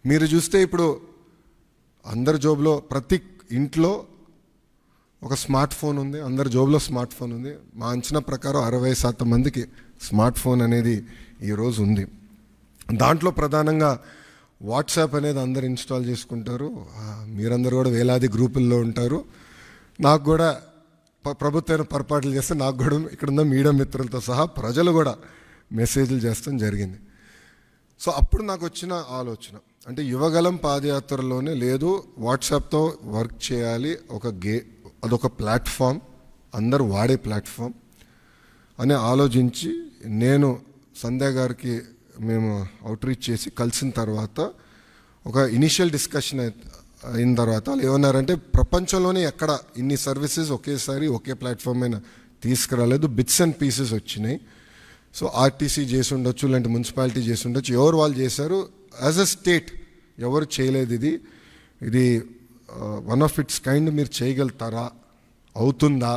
మీరు చూస్తే ఇప్పుడు అందరి జోబులో ప్రతి ఇంట్లో ఒక స్మార్ట్ ఫోన్ ఉంది, అందరి జోబులో స్మార్ట్ ఫోన్ ఉంది. మా అంచనా ప్రకారం 60% మందికి స్మార్ట్ ఫోన్ అనేది ఈరోజు ఉంది. దాంట్లో ప్రధానంగా వాట్సాప్ అనేది అందరు ఇన్స్టాల్ చేసుకుంటారు. మీరందరూ కూడా వేలాది గ్రూపుల్లో ఉంటారు. నాకు కూడా ప్రభుత్వం పొరపాట్లు చేస్తే నాకు కూడా ఇక్కడున్న మీడియా మిత్రులతో సహా ప్రజలు కూడా మెసేజ్లు చేస్తాం జరిగింది. సో అప్పుడు నాకు వచ్చిన ఆలోచన అంటే యువగలం పాదయాత్రలోనే లేదు, వాట్సాప్తో వర్క్ చేయాలి, అదొక ప్లాట్ఫామ్, అందరూ వాడే ప్లాట్ఫామ్ అని ఆలోచించి నేను సంధ్య గారికి మేము అవుట్రీచ్ చేసి కలిసిన తర్వాత ఒక ఇనిషియల్ డిస్కషన్ అయిన తర్వాత వాళ్ళు ఏమన్నారంటే ప్రపంచంలోనే ఎక్కడ ఇన్ని సర్వీసెస్ ఒకేసారి ఒకే ప్లాట్ఫామ్ అయినా తీసుకురాలేదు, బిట్స్ అండ్ పీసెస్ వచ్చినాయి. సో ఆర్టీసీ చేసి ఉండొచ్చు, లేదంటే మున్సిపాలిటీ చేసి ఉండొచ్చు, ఎవరు వాళ్ళు చేశారు. యాజ్ అ స్టేట్ ఎవరు చేయలేదు. ఇది వన్ ఆఫ్ ఇట్స్ కైండ్. మీరు చేయగలుగుతారా, అవుతుందా,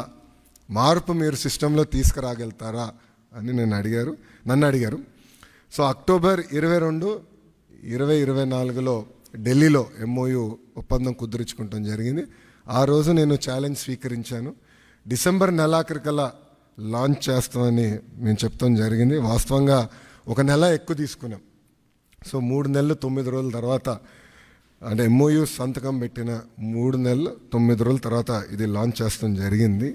మార్పు మీరు సిస్టంలో తీసుకురాగలుగుతారా అని నన్ను అడిగారు. సో అక్టోబర్ 22, 2024లో ఢిల్లీలో MOU ఒప్పందం కుదుర్చుకుంటాం జరిగింది. ఆ రోజు నేను ఛాలెంజ్ స్వీకరించాను. డిసెంబర్ నెలాఖరికల్లా లాంచ్ చేస్తామని మేము చెప్తాం జరిగింది. వాస్తవంగా ఒక నెల ఎక్కువ తీసుకున్నాం. సో 3 నెలలు 9 రోజుల తర్వాత అంటే MOU సంతకం పెట్టిన 3 నెలలు 9 రోజుల తర్వాత ఇది లాంచ్ చేస్తాం జరిగింది.